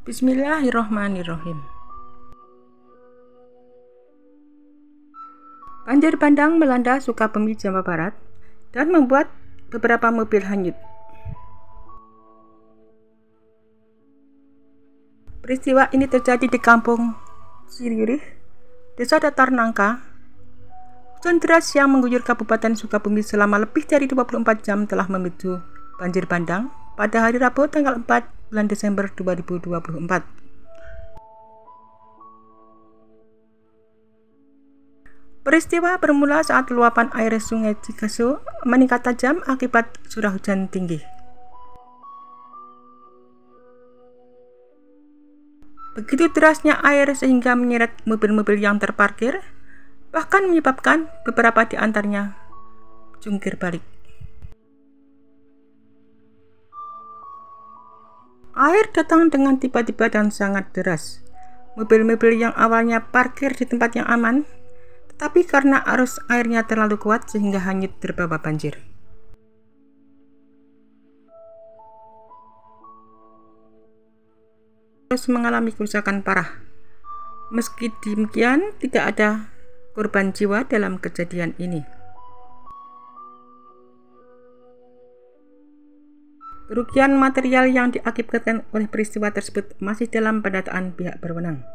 Bismillahirrohmanirrohim. Banjir bandang melanda Sukabumi, Jawa Barat dan membuat beberapa mobil hanyut. Peristiwa ini terjadi di Kampung Sirih, Desa Datar Nangka. Hujan deras yang mengguyur Kabupaten Sukabumi selama lebih dari 24 jam telah memicu banjir bandang pada hari Rabu tanggal 4 bulan Desember 2024. Peristiwa bermula saat luapan air Sungai Cikaso meningkat tajam akibat curah hujan tinggi. Begitu derasnya air sehingga menyeret mobil-mobil yang terparkir, bahkan menyebabkan beberapa di antaranya jungkir balik. Air datang dengan tiba-tiba dan sangat deras. Mobil-mobil yang awalnya parkir di tempat yang aman, tetapi karena arus airnya terlalu kuat sehingga hanyut terbawa banjir. Terus mengalami kerusakan parah. Meski demikian, tidak ada korban jiwa dalam kejadian ini. Kerugian material yang diakibatkan oleh peristiwa tersebut masih dalam pendataan pihak berwenang.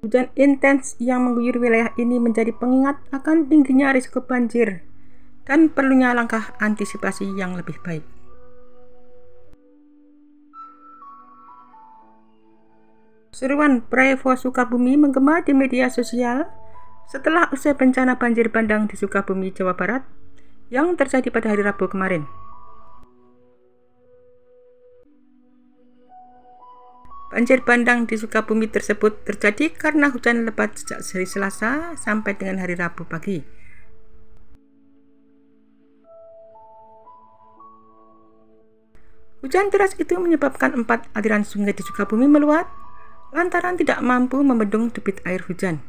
Hujan intens yang mengguyur wilayah ini menjadi pengingat akan tingginya risiko banjir dan perlunya langkah antisipasi yang lebih baik. Seruan Prevo Sukabumi menggema di media sosial setelah usai bencana banjir bandang di Sukabumi, Jawa Barat yang terjadi pada hari Rabu kemarin. Banjir bandang di Sukabumi tersebut terjadi karena hujan lebat sejak hari Selasa sampai dengan hari Rabu pagi. Hujan deras itu menyebabkan 4 aliran sungai di Sukabumi meluap lantaran tidak mampu membendung debit air hujan.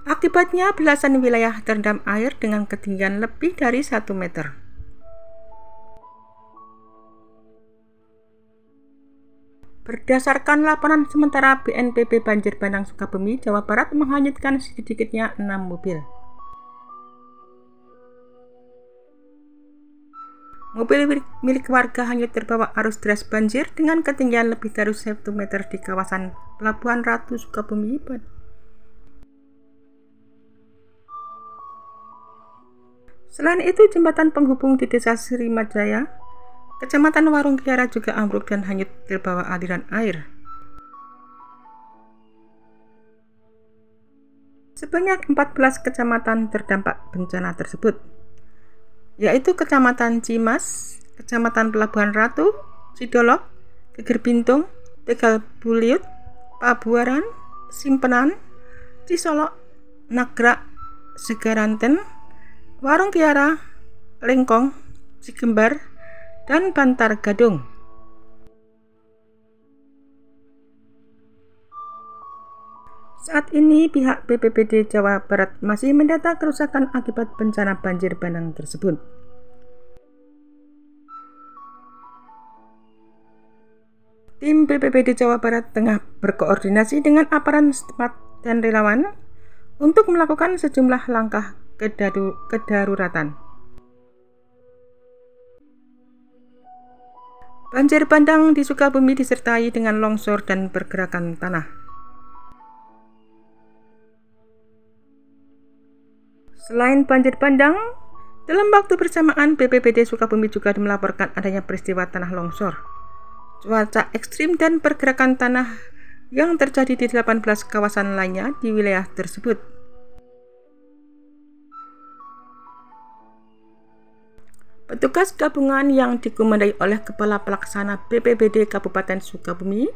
Akibatnya belasan wilayah terendam air dengan ketinggian lebih dari 1 meter. Berdasarkan laporan sementara BNPB, banjir bandang Sukabumi, Jawa Barat menghanyutkan sedikitnya 6 mobil. Mobil milik warga hanyut terbawa arus deras banjir dengan ketinggian lebih dari 1 meter di kawasan Pelabuhan Ratu Sukabumi. Selain itu, jembatan penghubung di Desa Srimajaya, Kecamatan Warung Kiara juga ambruk dan hanyut terbawa aliran air. Sebanyak 14 kecamatan terdampak bencana tersebut, yaitu Kecamatan Cimas, Kecamatan Pelabuhan Ratu, Cidolok, Geger Bintung, Tegal Buliut, Pabuaran, Simpenan, Cisolok, Nagrak, Segaranten, Warung Kiara, Lengkong, Cikembar, dan Bantar Gadung. Saat ini pihak BPBD Jawa Barat masih mendata kerusakan akibat bencana banjir bandang tersebut. Tim BPBD Jawa Barat tengah berkoordinasi dengan aparat setempat dan relawan untuk melakukan sejumlah langkah kedaruratan. Banjir bandang di Sukabumi disertai dengan longsor dan pergerakan tanah. Selain banjir bandang, dalam waktu bersamaan BPBD Sukabumi juga melaporkan adanya peristiwa tanah longsor, cuaca ekstrim dan pergerakan tanah yang terjadi di 18 kawasan lainnya di wilayah tersebut. Petugas gabungan yang dikomandai oleh Kepala Pelaksana BPBD Kabupaten Sukabumi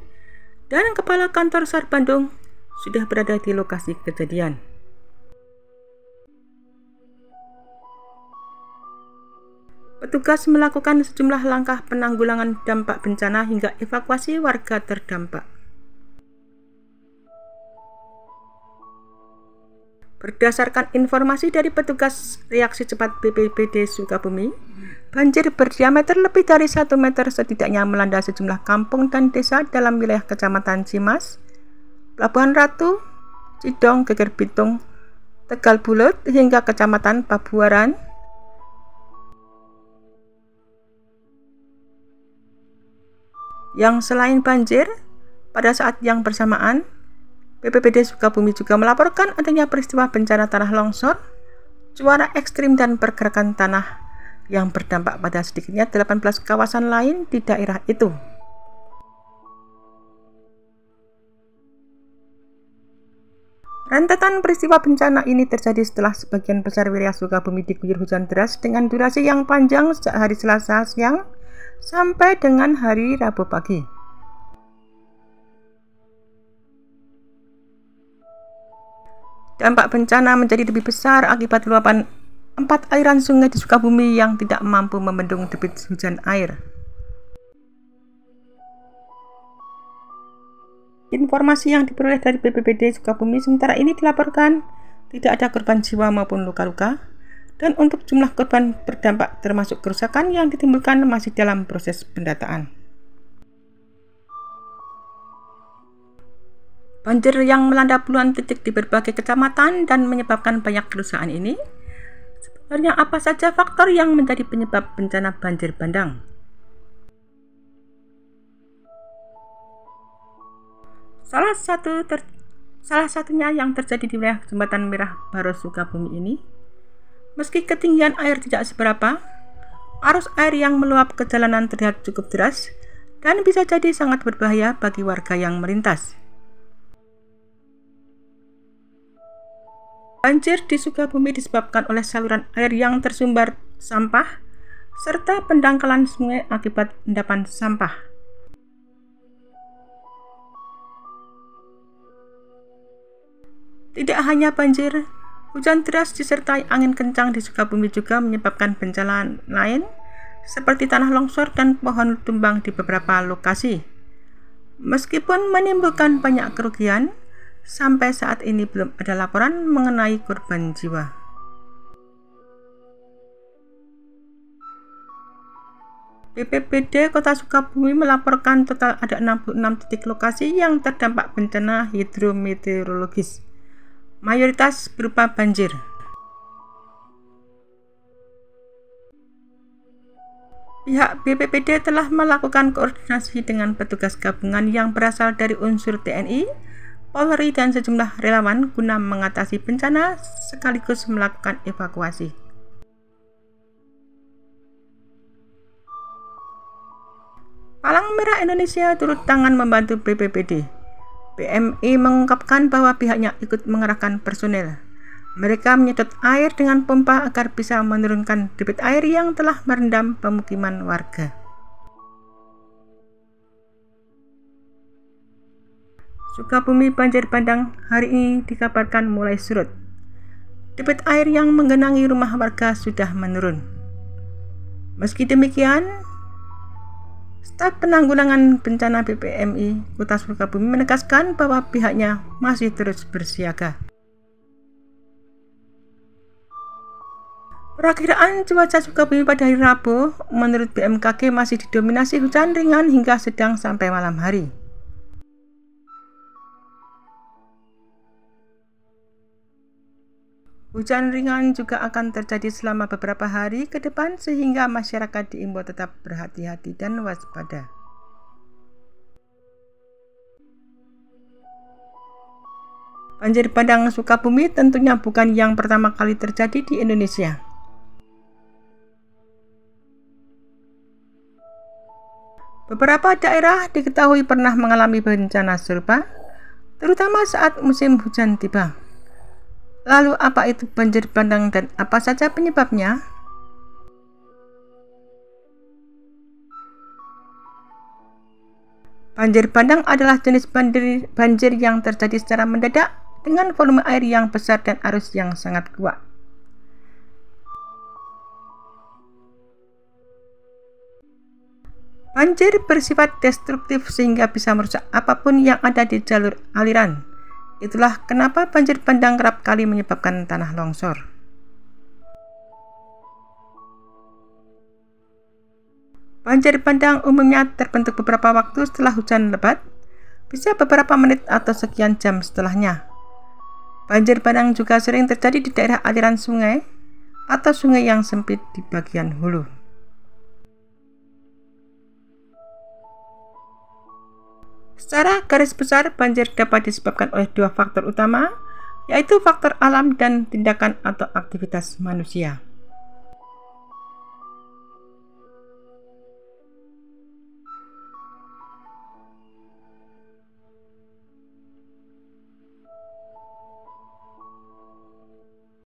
dan Kepala Kantor SAR Bandung sudah berada di lokasi kejadian. Petugas melakukan sejumlah langkah penanggulangan dampak bencana hingga evakuasi warga terdampak. Berdasarkan informasi dari petugas reaksi cepat BPBD Sukabumi, banjir berdiameter lebih dari 1 meter setidaknya melanda sejumlah kampung dan desa dalam wilayah Kecamatan Cimas, Pelabuhan Ratu, Cidong, Geger Bitung, Tegal Bulut, hingga Kecamatan Pabuaran, yang selain banjir, pada saat yang bersamaan, BPBD Sukabumi juga melaporkan adanya peristiwa bencana tanah longsor, cuaca ekstrim dan pergerakan tanah yang berdampak pada sedikitnya 18 kawasan lain di daerah itu. Rentetan peristiwa bencana ini terjadi setelah sebagian besar wilayah Sukabumi diguyur hujan deras dengan durasi yang panjang sejak hari Selasa siang sampai dengan hari Rabu pagi. Dampak bencana menjadi lebih besar akibat luapan 4 aliran sungai di Sukabumi yang tidak mampu membendung debit hujan air. Informasi yang diperoleh dari BPBD Sukabumi sementara ini dilaporkan tidak ada korban jiwa maupun luka-luka, dan untuk jumlah korban berdampak termasuk kerusakan yang ditimbulkan masih dalam proses pendataan. Banjir yang melanda puluhan titik di berbagai kecamatan dan menyebabkan banyak kerusakan ini, sebenarnya apa saja faktor yang menjadi penyebab bencana banjir bandang? Salah satunya yang terjadi di wilayah Jembatan Merah Baros Sukabumi ini, meski ketinggian air tidak seberapa, arus air yang meluap ke jalanan terlihat cukup deras dan bisa jadi sangat berbahaya bagi warga yang melintas. Banjir di Sukabumi disebabkan oleh saluran air yang tersumbar sampah serta pendangkalan sungai akibat endapan sampah. Tidak hanya banjir, hujan deras disertai angin kencang di Sukabumi juga menyebabkan bencana lain seperti tanah longsor dan pohon tumbang di beberapa lokasi. Meskipun menimbulkan banyak kerugian, sampai saat ini belum ada laporan mengenai korban jiwa. BPBD Kota Sukabumi melaporkan total ada 66 titik lokasi yang terdampak bencana hidrometeorologis, mayoritas berupa banjir. Pihak BPBD telah melakukan koordinasi dengan petugas gabungan yang berasal dari unsur TNI, Polri, dan sejumlah relawan guna mengatasi bencana sekaligus melakukan evakuasi. Palang Merah Indonesia turut tangan membantu BPBD. PMI mengungkapkan bahwa pihaknya ikut mengerahkan personel. Mereka menyedot air dengan pompa agar bisa menurunkan debit air yang telah merendam pemukiman warga. Sukabumi banjir bandang hari ini dikabarkan mulai surut. Debit air yang menggenangi rumah warga sudah menurun. Meski demikian, staf penanggulangan bencana BPMI Kota Sukabumi menegaskan bahwa pihaknya masih terus bersiaga. Perakiraan cuaca Sukabumi pada hari Rabu menurut BMKG masih didominasi hujan ringan hingga sedang sampai malam hari. Hujan ringan juga akan terjadi selama beberapa hari ke depan sehingga masyarakat diimbau tetap berhati-hati dan waspada. Banjir bandang Sukabumi tentunya bukan yang pertama kali terjadi di Indonesia. Beberapa daerah diketahui pernah mengalami bencana serupa, terutama saat musim hujan tiba. Lalu apa itu banjir bandang dan apa saja penyebabnya? Banjir bandang adalah jenis banjir yang terjadi secara mendadak dengan volume air yang besar dan arus yang sangat kuat. Banjir bersifat destruktif sehingga bisa merusak apapun yang ada di jalur aliran. Itulah kenapa banjir bandang kerap kali menyebabkan tanah longsor. Banjir bandang umumnya terbentuk beberapa waktu setelah hujan lebat, bisa beberapa menit atau sekian jam setelahnya. Banjir bandang juga sering terjadi di daerah aliran sungai atau sungai yang sempit di bagian hulu. Secara garis besar, banjir dapat disebabkan oleh dua faktor utama, yaitu faktor alam dan tindakan atau aktivitas manusia.